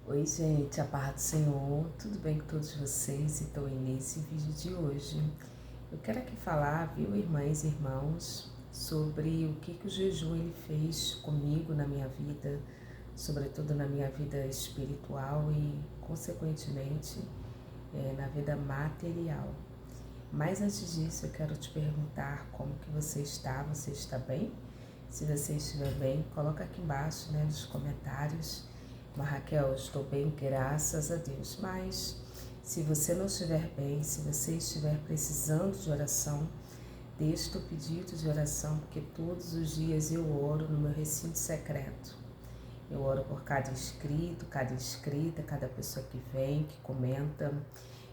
Oi, gente, a paz do Senhor, tudo bem com todos vocês? Então, nesse vídeo de hoje, eu quero aqui falar, viu, irmãs e irmãos, sobre o que o jejum ele fez comigo na minha vida, sobretudo na minha vida espiritual e, consequentemente, na vida material. Mas antes disso, eu quero te perguntar como que você está bem? Se você estiver bem, coloca aqui embaixo, nos comentários. Mas Raquel, estou bem, graças a Deus. Mas se você não estiver bem, se você estiver precisando de oração, deixe o pedido de oração, porque todos os dias eu oro no meu recinto secreto. Eu oro por cada inscrito, cada inscrita, cada pessoa que vem, que comenta.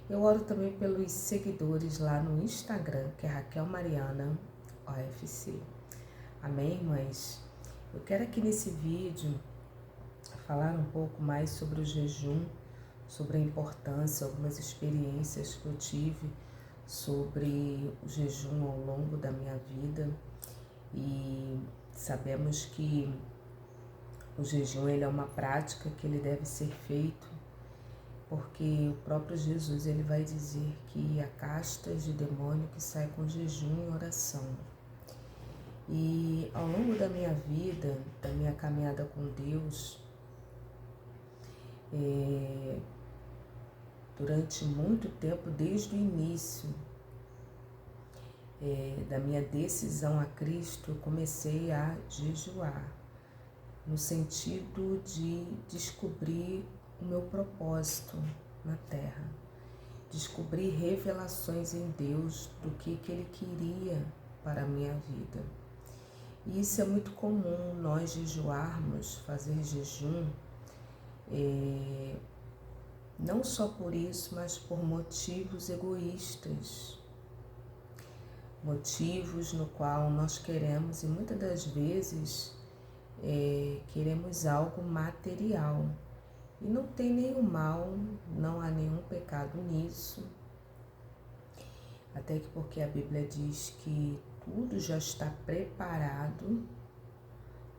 Eu oro também pelos seguidores lá no Instagram, que é Raquel Mariana OFC. Amém, irmãs? Eu quero aqui nesse vídeo falar um pouco mais sobre o jejum, sobre a importância, algumas experiências que eu tive sobre o jejum ao longo da minha vida. E sabemos que o jejum ele é uma prática que ele deve ser feito, porque o próprio Jesus ele vai dizer que há castas de demônio que sai com jejum e oração. E ao longo da minha vida, da minha caminhada com Deus, durante muito tempo, desde o início da minha decisão a Cristo, eu comecei a jejuar, no sentido de descobrir o meu propósito na Terra, descobrir revelações em Deus do que Ele queria para a minha vida. E isso é muito comum, nós jejuarmos, fazer jejum, não só por isso, mas por motivos egoístas, motivos no qual nós queremos, e muitas das vezes queremos algo material. E não tem nenhum mal, não há nenhum pecado nisso, até que porque a Bíblia diz que tudo já está preparado,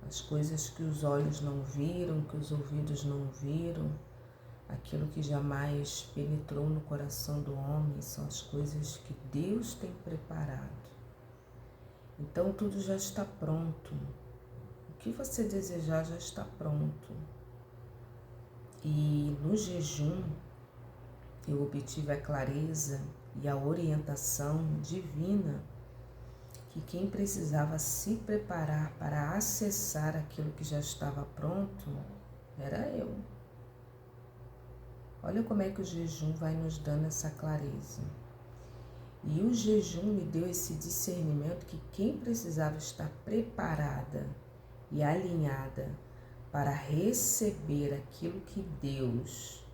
as coisas que os olhos não viram, que os ouvidos não viram, aquilo que jamais penetrou no coração do homem, são as coisas que Deus tem preparado. Então tudo já está pronto. O que você desejar já está pronto. E no jejum eu obtive a clareza e a orientação divina que quem precisava se preparar para acessar aquilo que já estava pronto era eu. Olha como é que o jejum vai nos dando essa clareza. E o jejum me deu esse discernimento que quem precisava estar preparada e alinhada para receber aquilo que Deus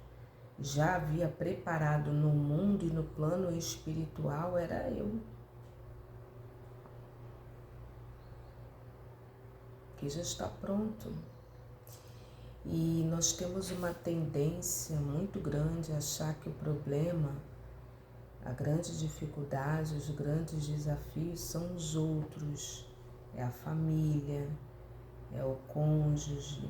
já havia preparado no mundo e no plano espiritual era eu. Que já está pronto. E nós temos uma tendência muito grande a achar que o problema, a grande dificuldade, os grandes desafios são os outros, é a família, é o cônjuge,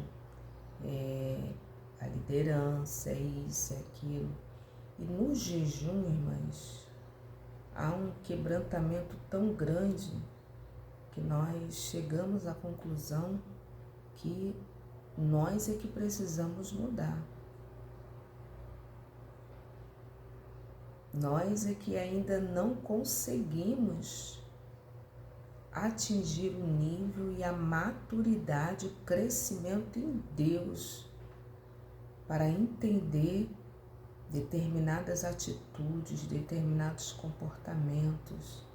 é a liderança, é isso, é aquilo. E no jejum, irmãs, há um quebrantamento tão grande que nós chegamos à conclusão que nós é que precisamos mudar. Nós é que ainda não conseguimos atingir o nível e a maturidade, o crescimento em Deus para entender determinadas atitudes, determinados comportamentos,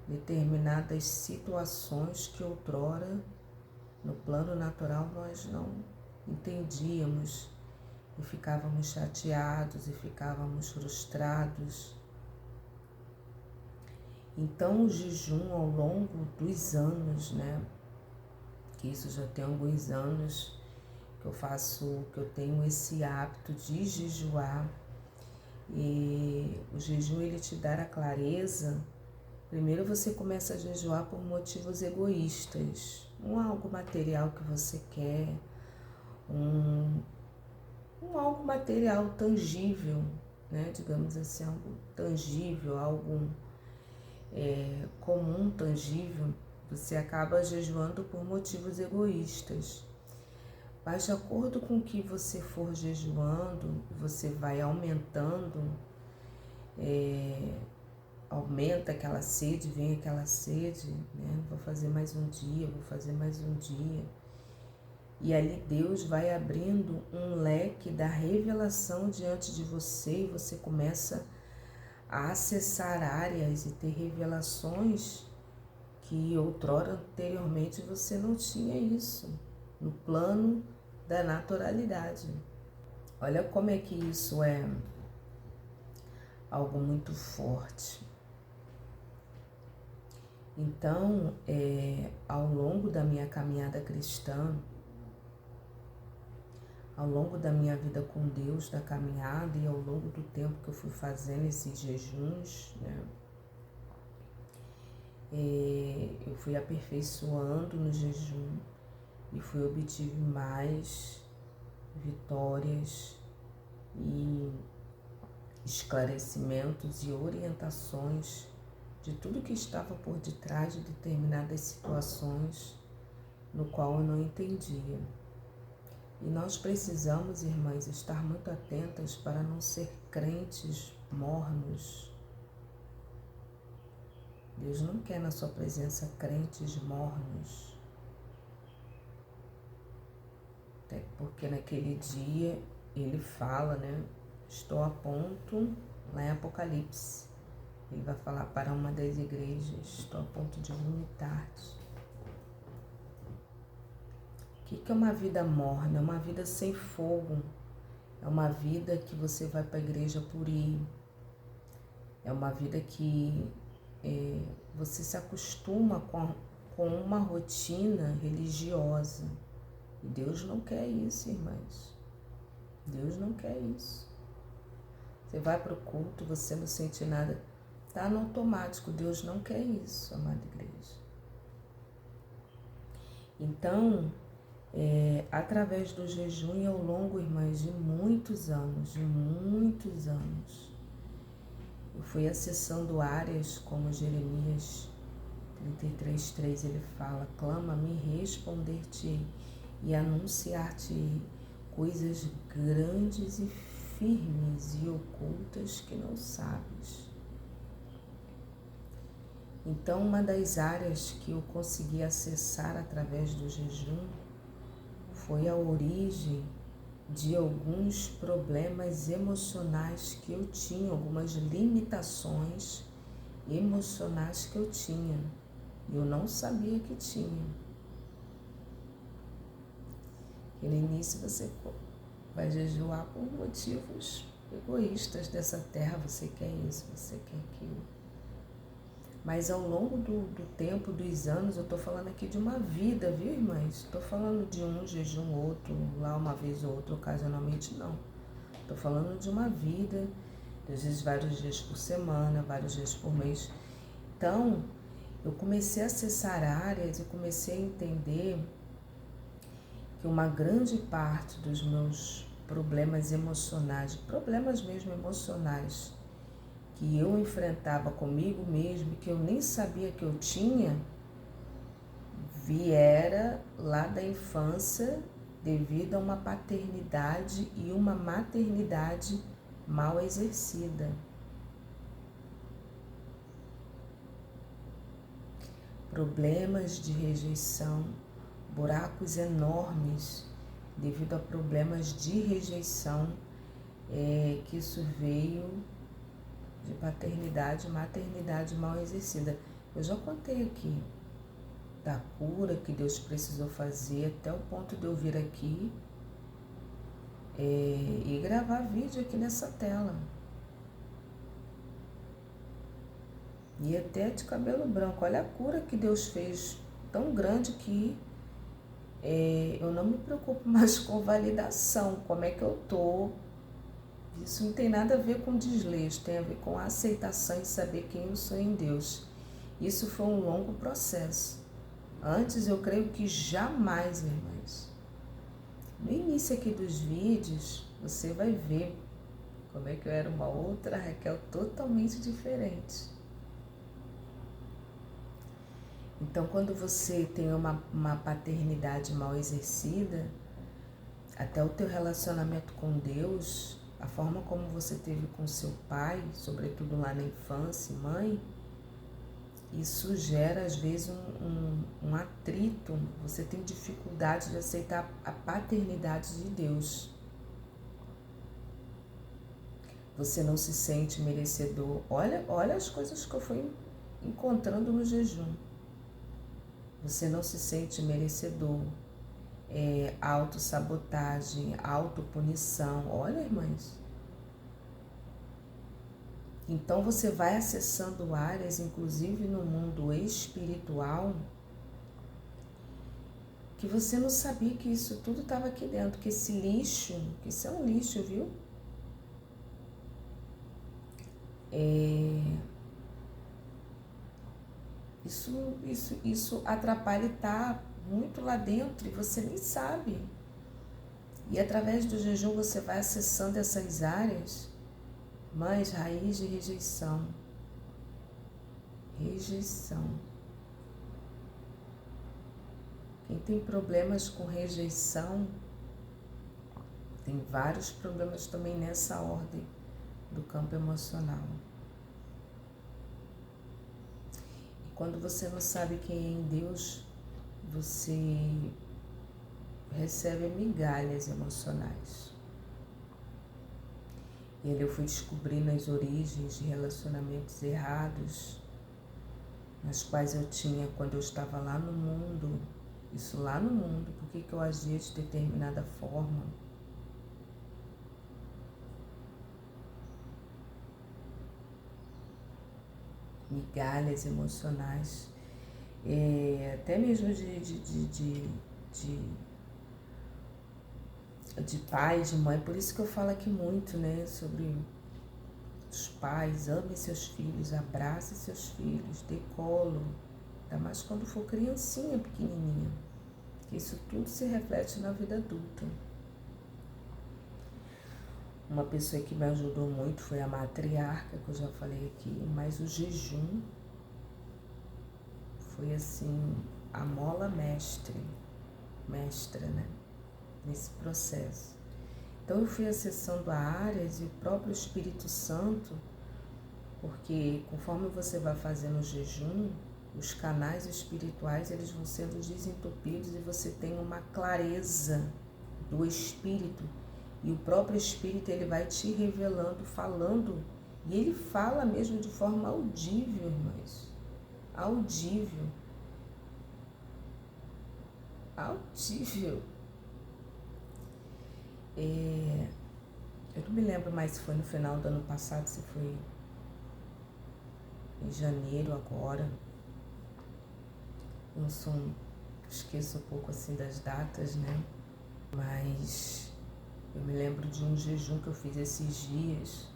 determinadas situações que outrora no plano natural nós não entendíamos e ficávamos chateados e ficávamos frustrados. Então o jejum ao longo dos anos, que isso já tem alguns anos que eu tenho esse hábito de jejuar, e o jejum ele te dá a clareza. Primeiro você começa a jejuar por motivos egoístas, algo material que você quer, material tangível, né? Digamos assim, algo tangível, algo comum, tangível, você acaba jejuando por motivos egoístas. Mas de acordo com o que você for jejuando, você vai aumentando, aumenta aquela sede, vem aquela sede, né? Vou fazer mais um dia, vou fazer mais um dia. E ali Deus vai abrindo um leque da revelação diante de você e você começa a acessar áreas e ter revelações que outrora, anteriormente, você não tinha isso, no plano da naturalidade. Olha como é que isso é algo muito forte. Então, ao longo da minha caminhada cristã, ao longo da minha vida com Deus, da caminhada e ao longo do tempo que eu fui fazendo esses jejuns, né? Eu fui aperfeiçoando no jejum e obtive mais vitórias e esclarecimentos e orientações de tudo que estava por detrás de determinadas situações no qual eu não entendia. E nós precisamos, irmãs, estar muito atentas para não ser crentes mornos. Deus não quer na sua presença crentes mornos. Até porque naquele dia ele fala, né? Estou a ponto, lá em Apocalipse, ele vai falar para uma das igrejas, estou a ponto de vomitar-te. O que é uma vida morna? É uma vida sem fogo. É uma vida que você vai para a igreja por ir. É uma vida que você se acostuma com uma rotina religiosa. E Deus não quer isso, irmãs. Deus não quer isso. Você vai para o culto, você não sente nada. Está no automático. Deus não quer isso, amada igreja. Então, através do jejum e ao longo, irmãs, de muitos anos, eu fui acessando áreas como Jeremias 33:3, ele fala: clama-me, responder-te e anunciar-te coisas grandes e firmes e ocultas que não sabes. Então, uma das áreas que eu consegui acessar através do jejum foi a origem de alguns problemas emocionais que eu tinha, algumas limitações emocionais que eu tinha. Eu não sabia que tinha. E no início você vai jejuar por motivos egoístas dessa terra, você quer isso, você quer aquilo. Mas ao longo do tempo, dos anos, eu estou falando aqui de uma vida, viu, irmãs? Estou falando de um jejum, outro, lá uma vez ou outra, ocasionalmente, não. Estou falando de uma vida, às vezes vários dias por semana, vários dias por mês. Então, eu comecei a acessar áreas e comecei a entender que uma grande parte dos meus problemas emocionais, problemas mesmo emocionais, que eu enfrentava comigo mesmo, que eu nem sabia que eu tinha, viera lá da infância devido a uma paternidade e uma maternidade mal exercida. Problemas de rejeição, buracos enormes devido a problemas de rejeição, que isso veio de paternidade e maternidade mal exercida. Eu já contei aqui da cura que Deus precisou fazer até o ponto de eu vir aqui e gravar vídeo aqui nessa tela. E até de cabelo branco. Olha a cura que Deus fez, tão grande que eu não me preocupo mais com validação, como é que eu tô. Isso não tem nada a ver com desleixo, tem a ver com a aceitação e saber quem eu sou em Deus. Isso foi um longo processo. Antes eu creio que jamais, irmãs. No início aqui dos vídeos, você vai ver como é que eu era uma outra Raquel totalmente diferente. Então, quando você tem uma paternidade mal exercida, até o teu relacionamento com Deus, a forma como você teve com seu pai, sobretudo lá na infância, mãe, isso gera às vezes um atrito. Você tem dificuldade de aceitar a paternidade de Deus. Você não se sente merecedor. Olha as coisas que eu fui encontrando no jejum. Você não se sente merecedor. Autossabotagem, autopunição. Olha, irmãs. Então você vai acessando áreas, inclusive no mundo espiritual, que você não sabia que isso tudo estava aqui dentro, que esse lixo, que isso é um lixo, viu? Isso atrapalha e está muito lá dentro e você nem sabe. E através do jejum você vai acessando essas áreas, mas raiz de rejeição. Rejeição. Quem tem problemas com rejeição, tem vários problemas também nessa ordem do campo emocional. E quando você não sabe quem é em Deus, você recebe migalhas emocionais. E ali eu fui descobrindo as origens de relacionamentos errados, nas quais eu tinha quando eu estava lá no mundo. Isso lá no mundo, por que eu agia de determinada forma. Migalhas emocionais, até mesmo de pai, de mãe. Por isso que eu falo aqui muito, né, sobre os pais. Amem seus filhos, abracem seus filhos, dê colo, ainda mais quando for criancinha pequenininha, que isso tudo se reflete na vida adulta. Uma pessoa que me ajudou muito foi a matriarca, que eu já falei aqui, mas o jejum foi assim, a mola mestra, né, nesse processo. Então eu fui acessando áreas e o próprio Espírito Santo, porque conforme você vai fazendo o jejum, os canais espirituais eles vão sendo desentupidos e você tem uma clareza do Espírito. E o próprio Espírito ele vai te revelando, falando, e ele fala mesmo de forma audível, irmãs. Audível. Audível. Eu não me lembro mais se foi no final do ano passado, se foi em janeiro agora. Eu esqueço um pouco assim das datas, né? Mas eu me lembro de um jejum que eu fiz esses dias.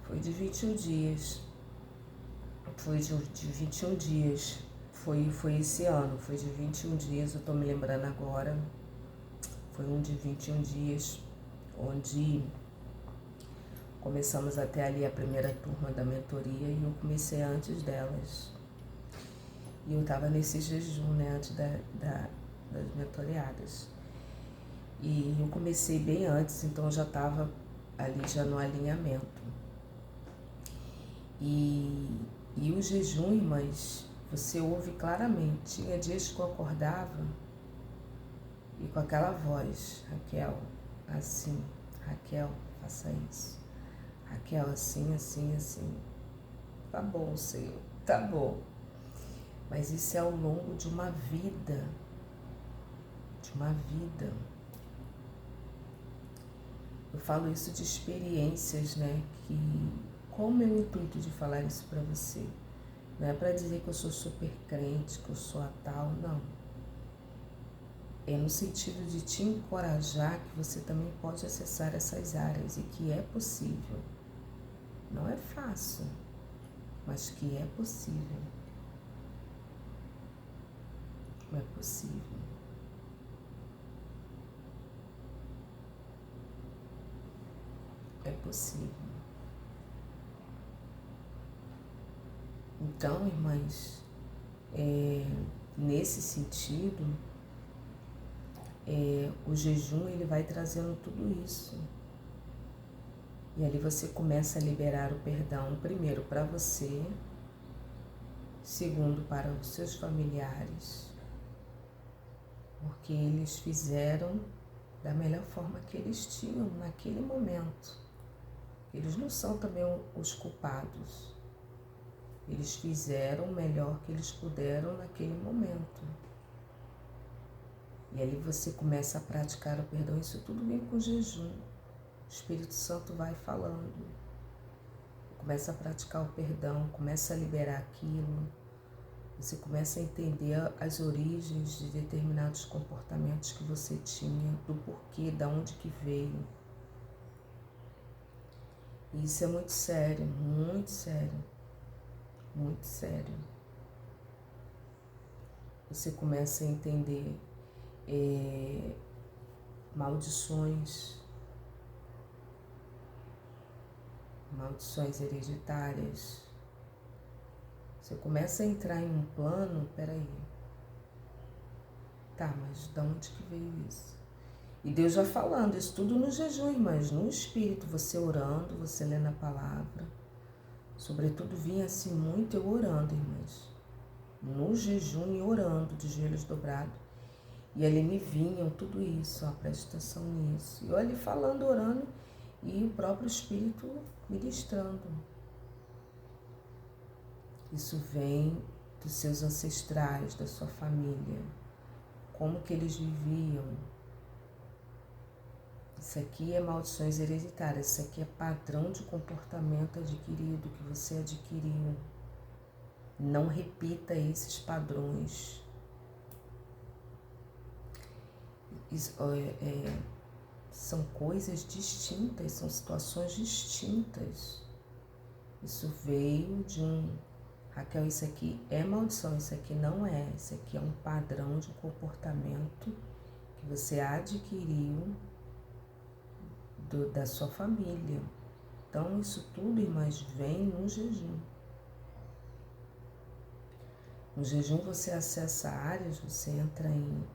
Foi de 21 dias. Foi de 21 dias. Foi esse ano, foi de 21 dias, eu tô me lembrando agora. Foi um de 21 dias, onde começamos até ali a primeira turma da mentoria e eu comecei antes delas. E eu estava nesse jejum, né, antes das mentoreadas. E eu comecei bem antes, então eu já estava ali já no alinhamento. E o jejum, irmãs, você ouve claramente. Tinha dias que eu acordava e com aquela voz, Raquel, assim, Raquel, faça isso. Raquel, assim, assim, assim. Tá bom, Senhor, tá bom. Mas isso é ao longo de uma vida. De uma vida. Eu falo isso de experiências, né? Qual o meu intuito de falar isso para você? Não é para dizer que eu sou super crente, que eu sou a tal, não. É no sentido de te encorajar que você também pode acessar essas áreas e que é possível. Não é fácil, mas que é possível. É possível. é possível. Então, irmãs, nesse sentido, o jejum ele vai trazendo tudo isso. E ali você começa a liberar o perdão, primeiro para você, segundo para os seus familiares, porque eles fizeram da melhor forma que eles tinham naquele momento. Eles não são também os culpados. Eles fizeram o melhor que eles puderam naquele momento. E ali você começa a praticar o perdão. Isso tudo vem com jejum. O Espírito Santo vai falando. Começa a praticar o perdão, começa a liberar aquilo. Você começa a entender as origens de determinados comportamentos que você tinha, do porquê, da onde que veio. E isso é muito sério, muito sério, muito sério. Você começa a entender maldições hereditárias. Você começa a entrar em um plano, peraí, tá, mas de onde que veio isso? E Deus vai falando, isso tudo no jejum, irmãs, no Espírito, você orando, você lendo a palavra. Sobretudo vinha assim muito eu orando, irmãs, no jejum e orando, de joelhos dobrados. E ali me vinham tudo isso, ó, presta atenção nisso. E eu ali falando, orando, e o próprio Espírito ministrando. Isso vem dos seus ancestrais, da sua família, como que eles viviam. Isso aqui é maldições hereditárias, isso aqui é padrão de comportamento adquirido, que você adquiriu. Não repita esses padrões. São coisas distintas, são situações distintas. Isso veio de Raquel, isso aqui é maldição, isso aqui não é. Isso aqui é um padrão de comportamento que você adquiriu da sua família. Então, isso tudo, irmãs, vem no jejum. No jejum você acessa áreas, você entra em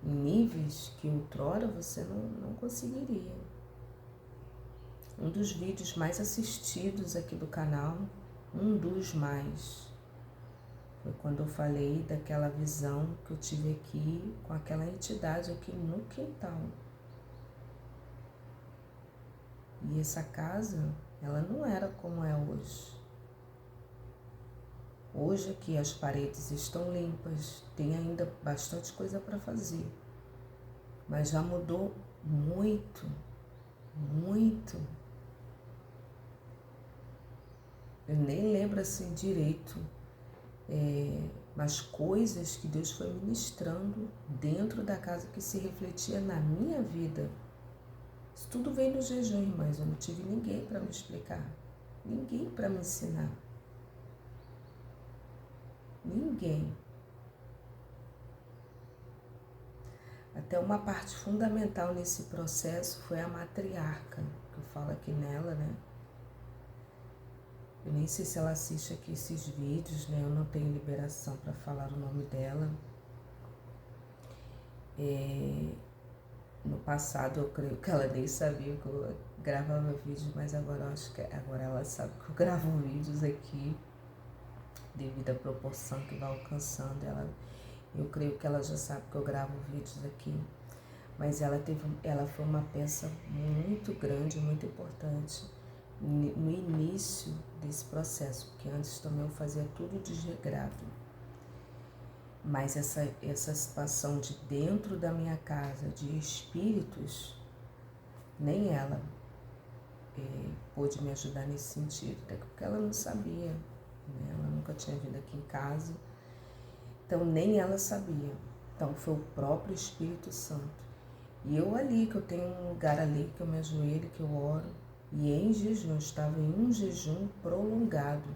níveis que outrora você não conseguiria. Um dos vídeos mais assistidos aqui do canal, um dos mais, foi quando eu falei daquela visão que eu tive aqui com aquela entidade aqui no quintal. E essa casa, ela não era como é hoje. Hoje aqui as paredes estão limpas, tem ainda bastante coisa para fazer, mas já mudou muito, muito. Eu nem lembro assim direito, mas coisas que Deus foi ministrando dentro da casa que se refletia na minha vida. Isso tudo veio no jejum, irmãs. Eu não tive ninguém para me explicar, ninguém para me ensinar. Ninguém. Até uma parte fundamental nesse processo foi a matriarca, que eu falo aqui nela, né? Eu nem sei se ela assiste aqui esses vídeos, né? Eu não tenho liberação para falar o nome dela. No passado eu creio que ela nem sabia que eu gravava vídeos, mas agora eu acho que agora ela sabe que eu gravo vídeos aqui, devido à proporção que vai alcançando. Eu creio que ela já sabe que eu gravo vídeos aqui, mas ela foi uma peça muito grande, muito importante no início desse processo, porque antes também eu fazia tudo desregrado. Mas essa situação de dentro da minha casa, de espíritos, nem ela pôde me ajudar nesse sentido, até porque ela não sabia, né? Ela nunca tinha vindo aqui em casa, então nem ela sabia. Então foi o próprio Espírito Santo. E eu ali, que eu tenho um lugar ali, que eu me ajoelho, que eu oro, e em jejum, eu estava em um jejum prolongado.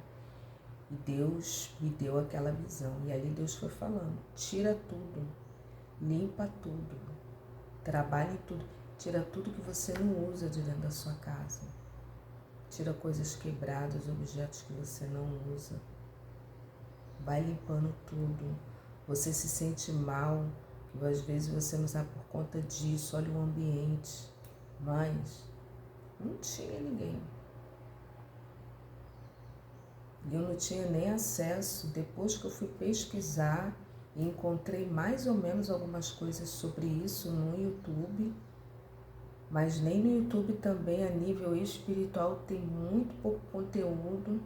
E Deus me deu aquela visão. E ali Deus foi falando, tira tudo, limpa tudo, trabalhe tudo, Tira tudo que você não usa de dentro da sua casa. Tira coisas quebradas, objetos que você não usa. Vai limpando tudo. Você se sente mal, que às vezes você não sabe por conta disso. Olha o ambiente. Mas não tinha ninguém. E eu não tinha nem acesso. Depois que eu fui pesquisar e encontrei mais ou menos algumas coisas sobre isso no YouTube, mas nem no YouTube também a nível espiritual tem muito pouco conteúdo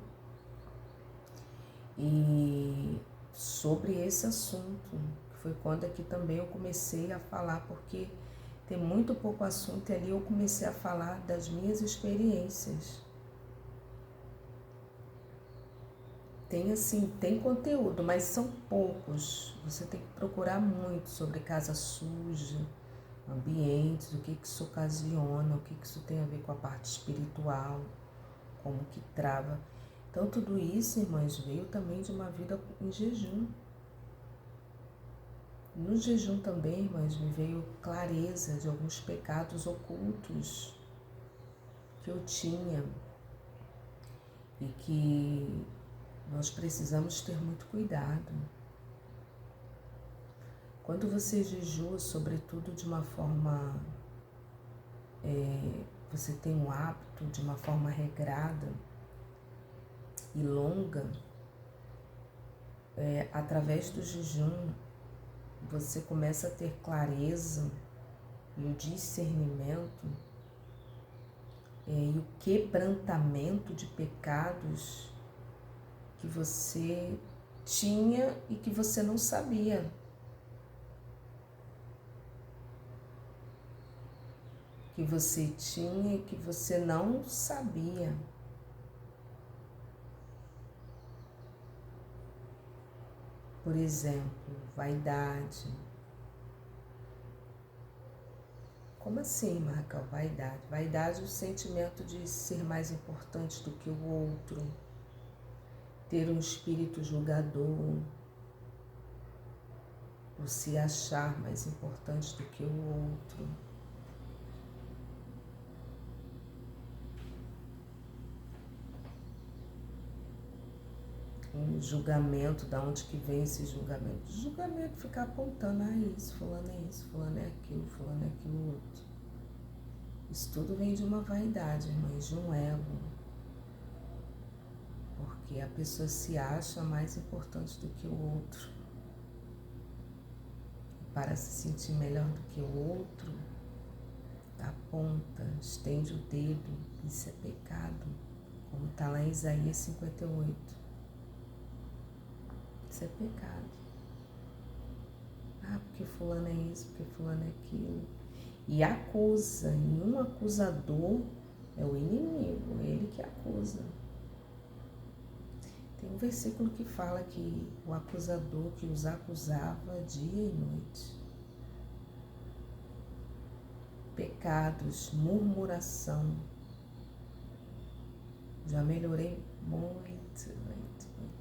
e sobre esse assunto, que foi quando aqui também eu comecei a falar, porque tem muito pouco assunto e ali eu comecei a falar das minhas experiências. Tem assim, tem conteúdo, mas são poucos. Você tem que procurar muito sobre casa suja, ambientes, o que isso ocasiona, o que isso tem a ver com a parte espiritual, como que trava. Então tudo isso, irmãs, veio também de uma vida em jejum. No jejum também, irmãs, me veio clareza de alguns pecados ocultos que eu tinha e que nós precisamos ter muito cuidado. Quando você jejua, sobretudo de uma forma, você tem um hábito de uma forma regrada e longa, através do jejum, você começa a ter clareza e o discernimento e o quebrantamento de pecados que você tinha e que você não sabia. Que você tinha e que você não sabia. Por exemplo, vaidade. Como assim, Marcão? Vaidade. Vaidade é o sentimento de ser mais importante do que o outro, ter um espírito julgador, ou se achar mais importante do que o outro. Um julgamento, da onde que vem esse julgamento? Julgamento ficar apontando, isso, fulano é isso, fulano é aquilo outro. Isso tudo vem de uma vaidade, irmãs, de um ego. Porque a pessoa se acha mais importante do que o outro. Para se sentir melhor do que o outro, aponta, estende o dedo, isso é pecado, como está lá em Isaías 58. Isso é pecado. Porque fulano é isso, porque fulano é aquilo. E acusa, e um acusador é o inimigo, ele que acusa. Tem um versículo que fala que o acusador que os acusava dia e noite. Pecados, murmuração. Já melhorei muito.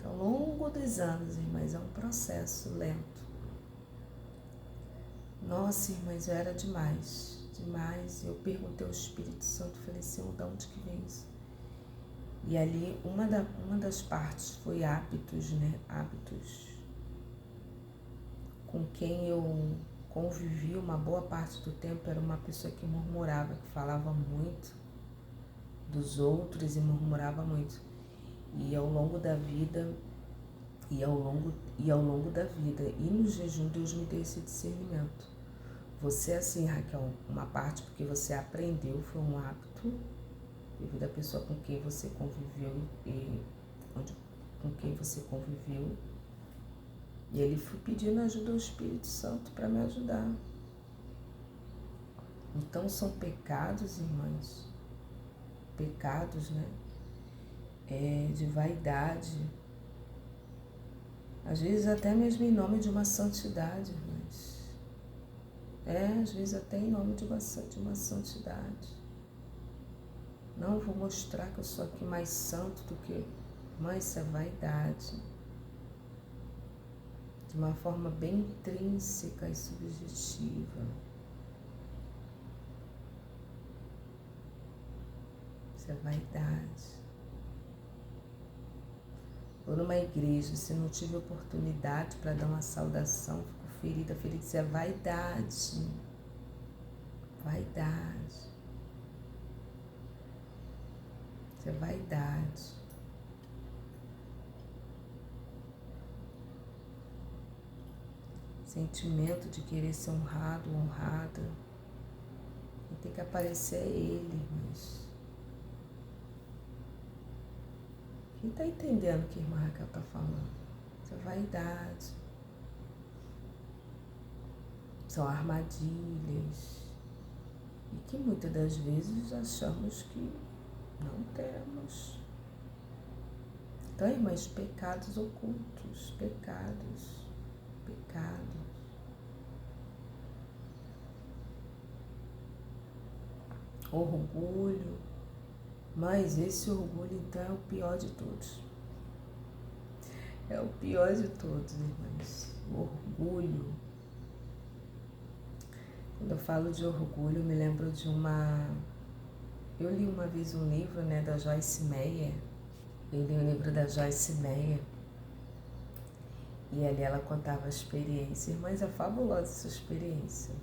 Ao longo dos anos, irmãs, é um processo lento. Nossa, irmãs, eu era demais. Eu perguntei ao Espírito Santo, falei, Senhor, de onde que vem isso? E ali, uma das partes foi hábitos, né? Hábitos com quem eu convivi uma boa parte do tempo, era uma pessoa que murmurava, que falava muito dos outros e murmurava muito. E ao longo da vida, e no jejum, Deus me deu esse discernimento. Você, assim, Raquel, uma parte porque você aprendeu, foi um hábito, devido à pessoa com quem você conviveu e ele foi pedindo ajuda ao Espírito Santo para me ajudar. Então são pecados, irmãs, pecados, né? De vaidade, às vezes até mesmo em nome de uma santidade, irmãs. Às vezes até em nome de uma santidade. Não vou mostrar que eu sou aqui mais santo do que... Mas isso é vaidade. De uma forma bem intrínseca e subjetiva. Isso é vaidade. Vou numa igreja, se não tive oportunidade para dar uma saudação, fico ferida. Isso é vaidade. Vaidade. Isso é vaidade. Sentimento de querer ser honrado, honrada. E tem que aparecer ele, mas... Quem está entendendo o que a irmã Raquel está falando? Isso é vaidade. São armadilhas. E que muitas das vezes achamos que não temos. Então, irmãs, pecados ocultos, pecados. Orgulho, mas esse orgulho então é o pior de todos. É o pior de todos, irmãs. O orgulho. Quando eu falo de orgulho, eu me lembro de uma... Eu li uma vez um livro, da Joyce Meyer. Eu li um livro da Joyce Meyer. E ali ela contava a experiência. Irmãs, é fabulosa essa experiência.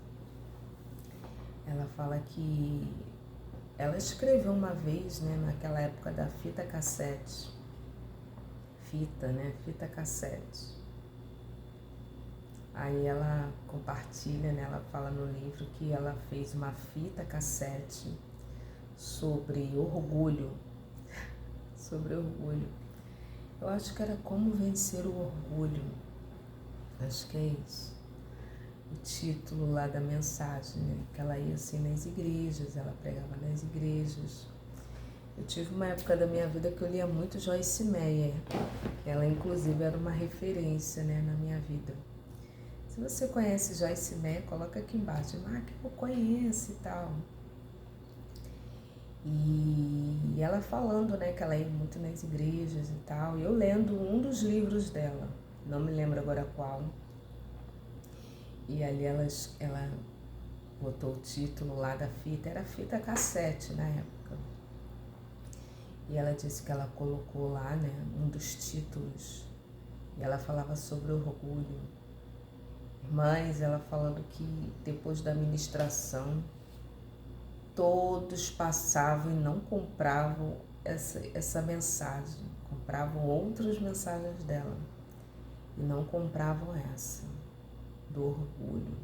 Ela fala que ela escreveu uma vez, naquela época da fita cassete. Fita cassete. Aí ela compartilha, ela fala no livro que ela fez uma fita cassete sobre orgulho. Sobre orgulho. Eu acho que era como vencer o orgulho. Acho que é isso. O título lá da mensagem, que ela ia assim nas igrejas, ela pregava nas igrejas. Eu tive uma época da minha vida que eu lia muito Joyce Meyer. Ela, inclusive, era uma referência, na minha vida. Se você conhece Joyce Meyer, coloca aqui embaixo. Que eu conheço e tal. E ela falando, que ela ia muito nas igrejas e tal. E eu lendo um dos livros dela, não me lembro agora qual. E ali ela botou o título lá da fita, era fita cassete na época. E ela disse que ela colocou lá, um dos títulos. E ela falava sobre orgulho. Irmãs, ela falando que depois da ministração, todos passavam e não compravam essa mensagem. Compravam outras mensagens dela. E não compravam essa, do orgulho.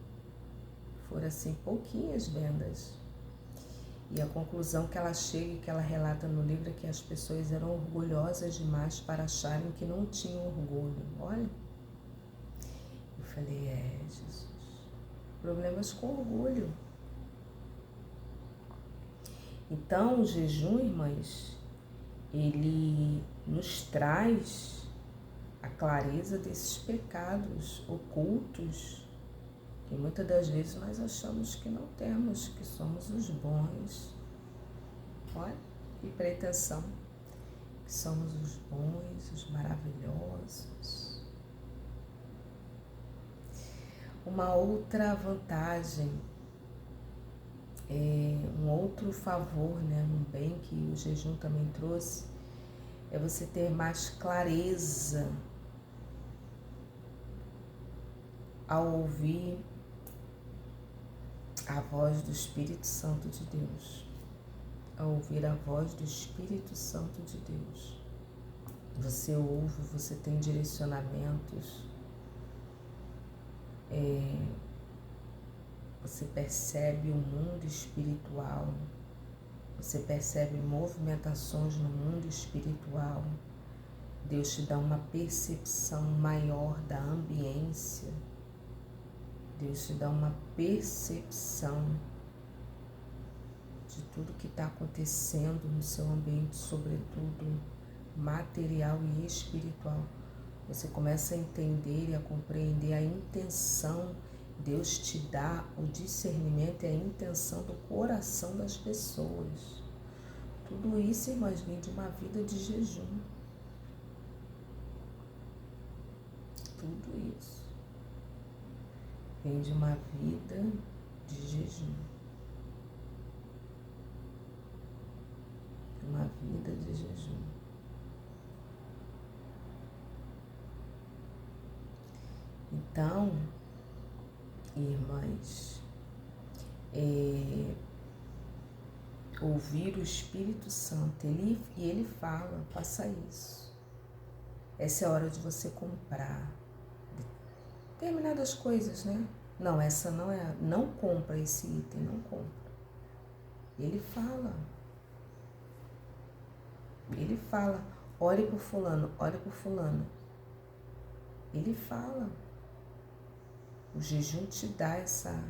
Foram assim pouquinhas vendas. E a conclusão que ela chega e que ela relata no livro é que as pessoas eram orgulhosas demais para acharem que não tinham orgulho. Olha, eu falei, Jesus, problemas com orgulho. Então, o jejum, irmãs, ele nos traz a clareza desses pecados ocultos que muitas das vezes nós achamos que não temos, que somos os bons. Olha, que pretensão, que somos os bons, os maravilhosos. Uma outra vantagem, um outro favor, um bem que o jejum também trouxe, é você ter mais clareza ao ouvir a voz do Espírito Santo de Deus. Ao ouvir a voz do Espírito Santo de Deus. Você ouve, você tem direcionamentos, você percebe o mundo espiritual, você percebe movimentações no mundo espiritual. Deus te dá uma percepção maior da ambiência. Deus te dá uma percepção de tudo que está acontecendo no seu ambiente, sobretudo material e espiritual. Você começa a entender e a compreender a intenção. Deus te dá o discernimento e a intenção do coração das pessoas. Tudo isso, irmãs, vem de uma vida de jejum. Tudo isso vem de uma vida de jejum. uma vida de jejum. Então, irmãs, ouvir o Espírito Santo, ele fala, faça isso. Essa é a hora de você comprar determinadas coisas, né? Não, essa não é, não compra esse item, não compra. Ele fala, ore por fulano, ore por fulano. Ele fala. O jejum te dá essa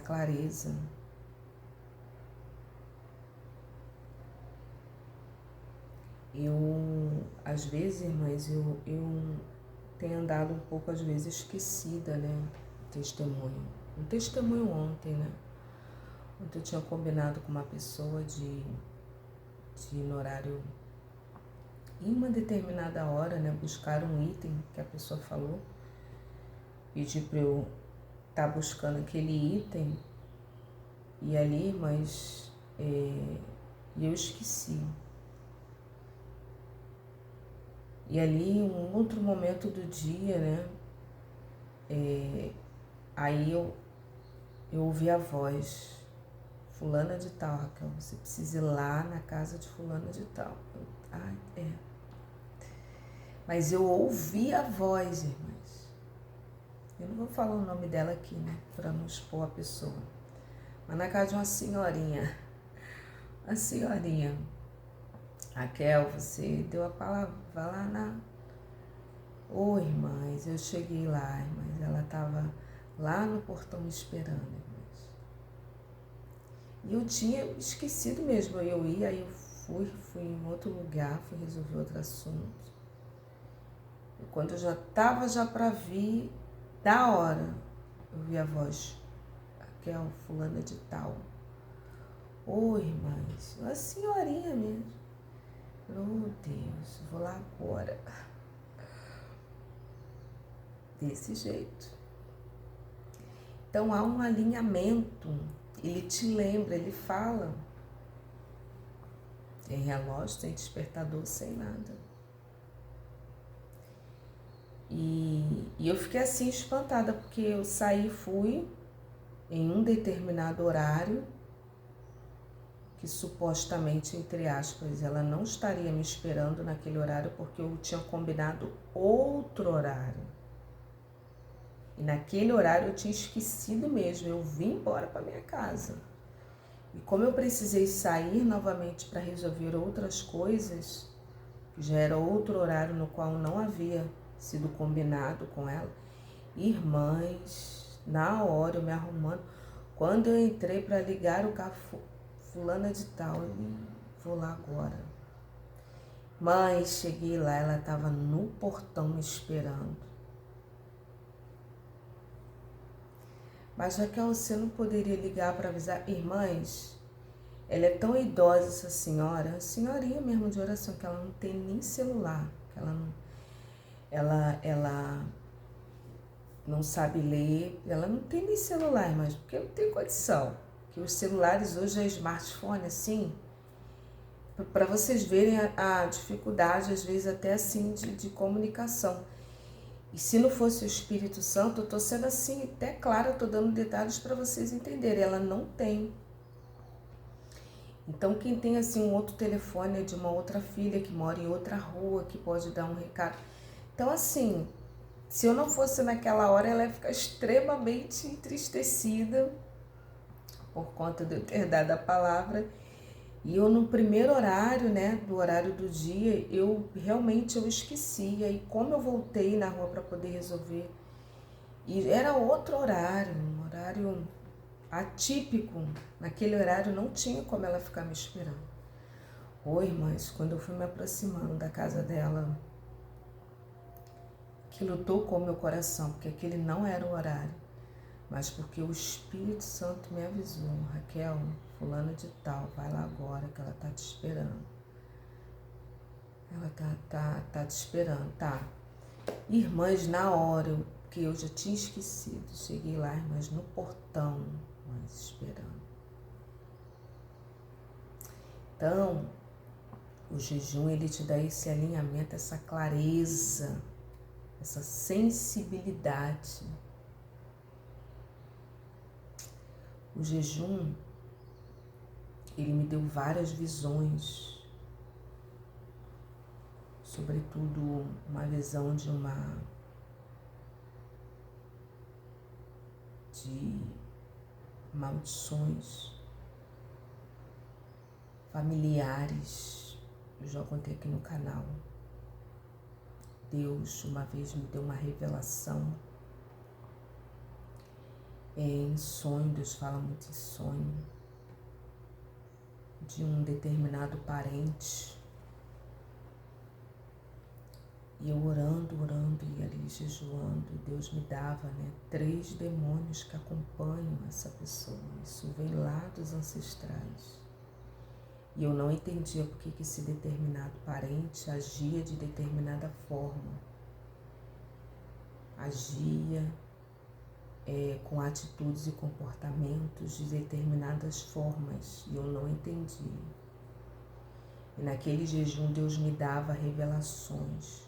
clareza. Às vezes, irmãs, eu tenho andado um pouco, às vezes, esquecida, né? Um testemunho ontem, né? Ontem eu tinha combinado com uma pessoa de ir no horário, em uma determinada hora, né? Buscar um item que a pessoa falou. Pedir para eu estar buscando aquele item. E ali, irmãs, eu esqueci. E ali, em um outro momento do dia, né? Aí eu ouvi a voz, fulana de tal, Raquel, você precisa ir lá na casa de fulana de tal. Mas eu ouvi a voz, irmãs. Eu não vou falar o nome dela aqui, né? Para não expor a pessoa. Mas na casa de uma senhorinha. A senhorinha. Raquel, você deu a palavra, vai lá na... irmãs, eu cheguei lá, irmãs, ela estava lá no portão me esperando, irmãs. E eu tinha esquecido mesmo, eu ia, aí eu fui em outro lugar, fui resolver outro assunto. E quando eu já estava para vir, da hora, eu vi a voz, Raquel, fulana de tal. Irmãs, uma senhorinha mesmo. Oh, Deus, vou lá agora. Desse jeito. Então há um alinhamento, ele te lembra, ele fala. Sem relógio, sem despertador, sem nada. E eu fiquei assim espantada, porque eu saí e fui em um determinado horário, que supostamente, entre aspas, ela não estaria me esperando naquele horário, porque eu tinha combinado outro horário. E naquele horário eu tinha esquecido mesmo, eu vim embora para minha casa. E como eu precisei sair novamente para resolver outras coisas, que já era outro horário no qual não havia sido combinado com ela, irmãs, na hora eu me arrumando, quando eu entrei para ligar o carro, fulana de tal, eu vou lá agora. Mas cheguei lá, ela estava no portão me esperando. Mas Raquel, você não poderia ligar para avisar? Irmãs, ela é tão idosa, essa senhora, senhorinha mesmo de oração, que ela não tem nem celular, que ela não sabe ler, ela não tem nem celular, mas porque não tem condição. Que os celulares hoje é smartphone, assim, para vocês verem a dificuldade, às vezes até assim, de comunicação. E se não fosse o Espírito Santo, eu estou sendo assim, até claro, eu estou dando detalhes para vocês entenderem, ela não tem. Então, quem tem assim um outro telefone é de uma outra filha que mora em outra rua, que pode dar um recado. Então, assim, se eu não fosse naquela hora, ela ia ficar extremamente entristecida por conta de eu ter dado a palavra. E eu no primeiro horário, né, do horário do dia, eu esqueci. E aí, como eu voltei na rua para poder resolver, e era outro horário, um horário atípico, naquele horário não tinha como ela ficar me esperando. Irmãs, quando eu fui me aproximando da casa dela, aquilo tocou meu coração, porque aquele não era o horário, mas porque o Espírito Santo me avisou, Raquel, fulana de tal, vai lá agora que ela tá te esperando. Ela tá te esperando, tá? Irmãs, na hora que eu já tinha esquecido, cheguei lá, irmãs, no portão, mas esperando. Então, o jejum, ele te dá esse alinhamento, essa clareza, essa sensibilidade. O jejum, ele me deu várias visões, sobretudo uma visão de maldições familiares. Eu já contei aqui no canal. Deus uma vez me deu uma revelação em sonho. Deus fala muito em sonho, de um determinado parente. E eu orando e ali jejuando, Deus me dava 3 demônios que acompanham essa pessoa. Isso vem lá dos ancestrais. E eu não entendia por que esse determinado parente agia de determinada forma. Agia com atitudes e comportamentos de determinadas formas. E eu não entendia. E naquele jejum Deus me dava revelações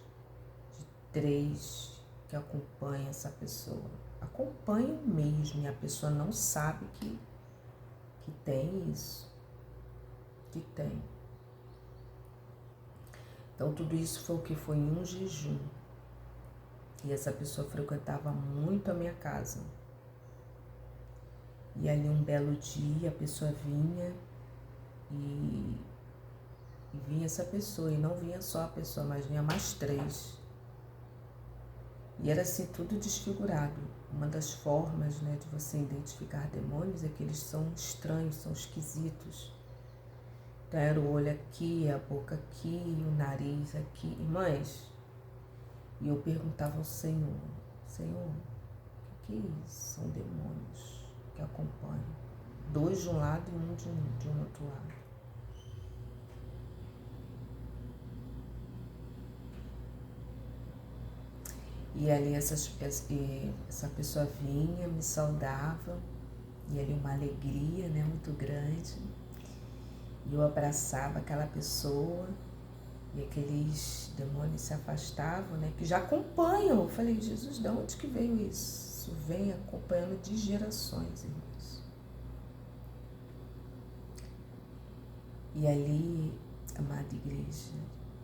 de 3 que acompanham essa pessoa. Acompanham mesmo, e a pessoa não sabe que tem isso. Que tem. Então tudo isso foi o que foi em um jejum. E essa pessoa frequentava muito a minha casa. E ali um belo dia a pessoa vinha e vinha essa pessoa. E não vinha só a pessoa, mas vinha mais 3. E era assim tudo desfigurado. Uma das formas de você identificar demônios é que eles são estranhos, são esquisitos. Então era o olho aqui, a boca aqui, o nariz aqui. Irmãs, e eu perguntava ao Senhor, o que é isso? São demônios que acompanham. 2 de um lado e um de um outro lado. E ali essa pessoa vinha, me saudava, e ali uma alegria muito grande. E eu abraçava aquela pessoa e aqueles demônios se afastavam, que já acompanham. Eu falei, Jesus, de onde que veio isso? Isso vem acompanhando de gerações, irmãos. E ali, amada igreja,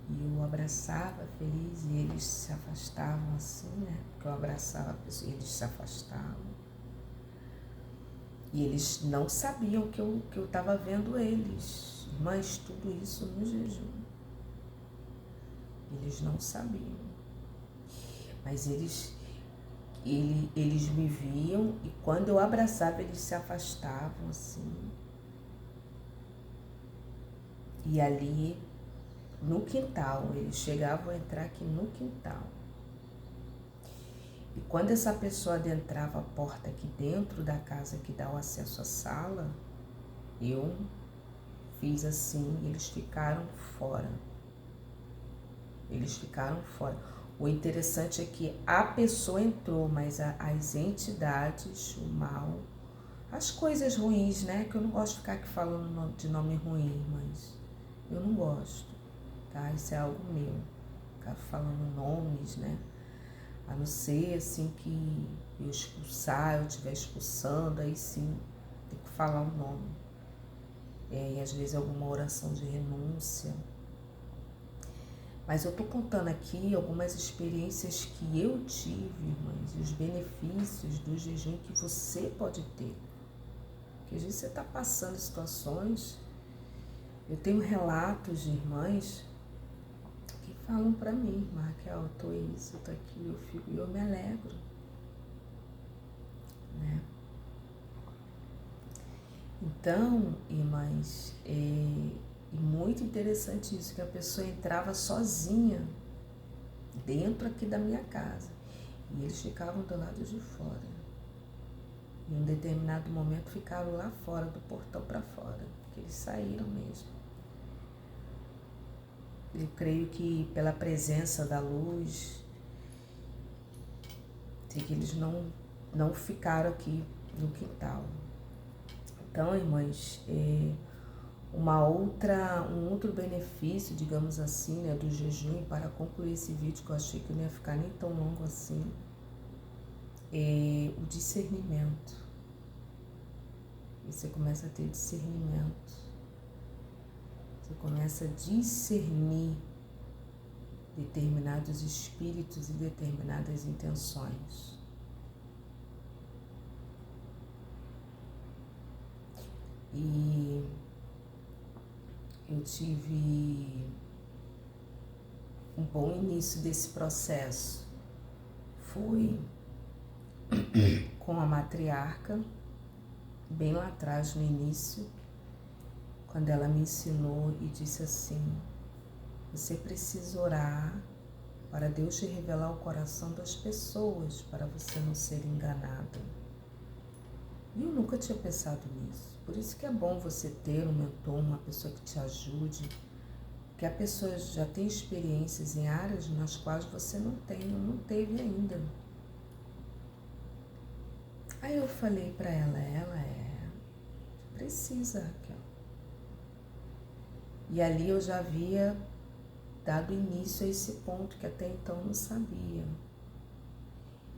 eu abraçava feliz e eles se afastavam assim, porque eu abraçava a pessoa e eles se afastavam. E eles não sabiam que eu estava vendo eles. Mas tudo isso no jejum. Eles não sabiam. Mas eles me viam e quando eu abraçava, eles se afastavam assim. E ali, no quintal, eles chegavam a entrar aqui no quintal. E quando essa pessoa adentrava a porta aqui dentro da casa que dá o acesso à sala, eu fiz assim e eles ficaram fora. Eles ficaram fora. O interessante é que a pessoa entrou, mas as entidades, o mal, as coisas ruins, que eu não gosto de ficar aqui falando de nome ruim, mas eu não gosto, tá? Isso é algo meu, ficar falando nomes, a não ser assim que eu expulsar, eu estiver expulsando, aí sim, tem que falar o nome. E às vezes alguma oração de renúncia. Mas eu estou contando aqui algumas experiências que eu tive, irmãs, e os benefícios do jejum que você pode ter. Porque às vezes você está passando situações. Eu tenho relatos de irmãs que falam para mim, Raquel, eu estou isso, eu estou aqui, eu fico e eu me alegro. Então, irmãs, e muito interessante isso, que a pessoa entrava sozinha dentro aqui da minha casa e eles ficavam do lado de fora. Em um determinado momento ficaram lá fora, do portão para fora, porque eles saíram mesmo. Eu creio que pela presença da luz, que eles não ficaram aqui no quintal. Então, irmãs, Um outro benefício, digamos assim, né, do jejum, para concluir esse vídeo, que eu achei que não ia ficar nem tão longo assim, é o discernimento. Você começa a ter discernimento. Você começa a discernir determinados espíritos e determinadas intenções. E eu tive um bom início desse processo. Fui com a matriarca, bem lá atrás no início, quando ela me ensinou e disse assim: você precisa orar para Deus te revelar o coração das pessoas, para você não ser enganado. E eu nunca tinha pensado nisso. Por isso que é bom você ter um mentor, uma pessoa que te ajude, que a pessoa já tem experiências em áreas nas quais você não teve ainda. Aí eu falei para ela precisa, Raquel. E ali eu já havia dado início a esse ponto que até então não sabia.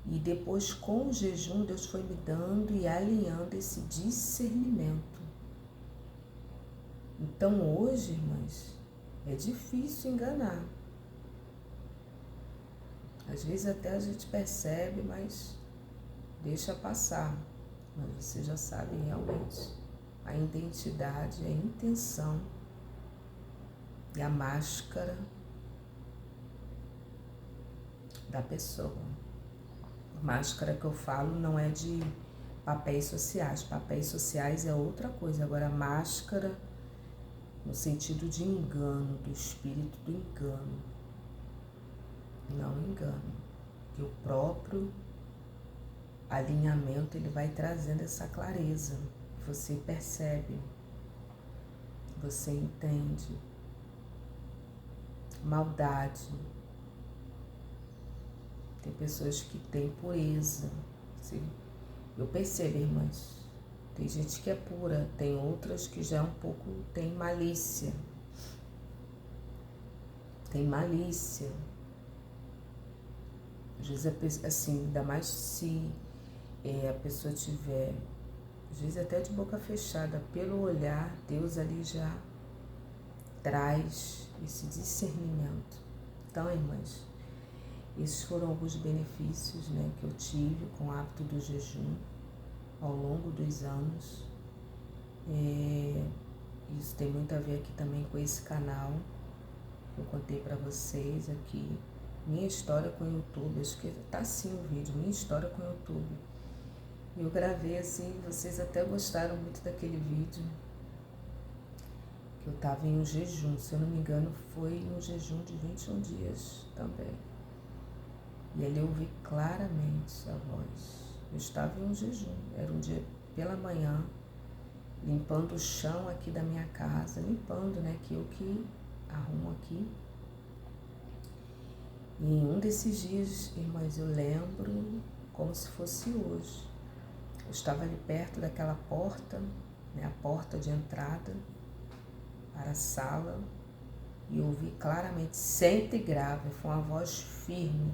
E depois, com o jejum, Deus foi me dando e alinhando esse discernimento. Então hoje, irmãs, é difícil enganar. Às vezes até a gente percebe, mas deixa passar. Mas você já sabe realmente a identidade, a intenção e a máscara da pessoa. Máscara que eu falo não é de papéis sociais. Papéis sociais é outra coisa. Agora, máscara no sentido de engano, do espírito do engano. Não engano. Que o próprio alinhamento ele vai trazendo essa clareza. Você percebe, você entende. Maldade. Tem pessoas que têm pureza. Eu percebo, irmãs. Tem gente que é pura, tem outras que já tem malícia. Tem malícia. Às vezes, assim, ainda mais se a pessoa tiver, às vezes até de boca fechada, pelo olhar, Deus ali já traz esse discernimento. Então, irmãs, esses foram alguns benefícios, né, que eu tive com o hábito do jejum ao longo dos anos. Isso tem muito a ver aqui também com esse canal que eu contei para vocês aqui. Minha história com o YouTube, acho que tá assim o vídeo, minha história com o YouTube. Eu gravei assim, vocês até gostaram muito daquele vídeo. Que eu tava em um jejum, se eu não me engano foi um jejum de 21 dias também. E ali eu vi claramente a voz. Eu estava em um jejum, era um dia pela manhã, limpando o chão aqui da minha casa, limpando, né, que eu que arrumo aqui. E em um desses dias, irmãs, eu lembro como se fosse hoje. Eu estava ali perto daquela porta, né, a porta de entrada para a sala, e eu ouvi claramente, sente grave, foi uma voz firme,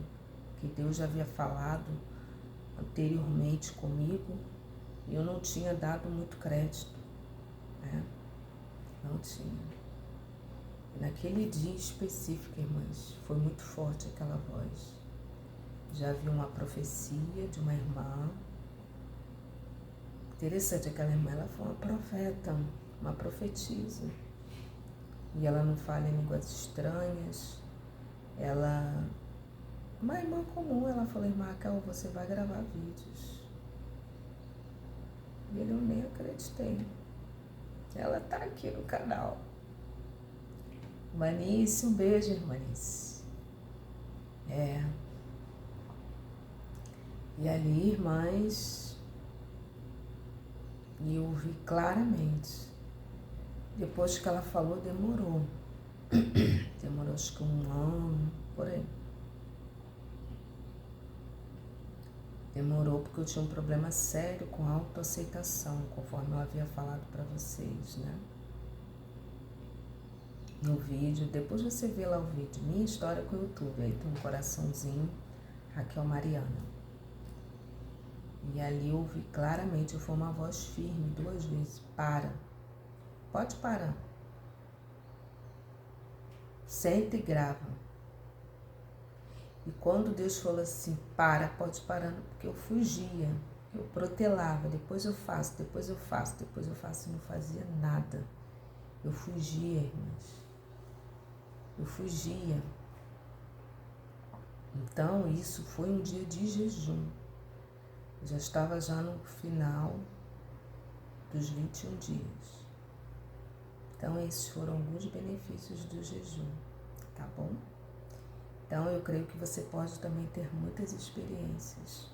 que Deus já havia falado anteriormente comigo, e eu não tinha dado muito crédito, né? Não tinha. E naquele dia específico, irmãs, foi muito forte aquela voz. Já vi uma profecia de uma irmã. Interessante, aquela irmã, ela foi uma profeta, uma profetisa. E ela não fala em línguas estranhas. Ela... Uma irmã comum, ela falou: irmã Raquel, você vai gravar vídeos. E eu nem acreditei. Ela tá aqui no canal. Manice, um beijo, irmãs. E ali, irmãs, e eu vi claramente. Depois que ela falou, demorou. Demorou acho que 1 ano, por aí. Demorou porque eu tinha um problema sério com autoaceitação, conforme eu havia falado para vocês, né? no vídeo, depois você vê lá o vídeo, Minha História com o YouTube, aí tem um coraçãozinho, Raquel Mariana. E ali eu ouvi claramente, foi uma voz firme 2 vezes, para, pode parar. Senta e grava. E quando Deus falou assim, para, pode parar, porque eu fugia, eu protelava, depois eu faço, depois eu faço, depois eu faço, e não fazia nada. Eu fugia, irmãs. Eu fugia. Então, isso foi um dia de jejum. Eu já estava já no final dos 21 dias. Então, esses foram alguns benefícios do jejum, tá bom? Então, eu creio que você pode também ter muitas experiências.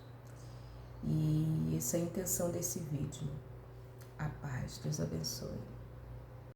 E essa é a intenção desse vídeo. A paz, Deus abençoe.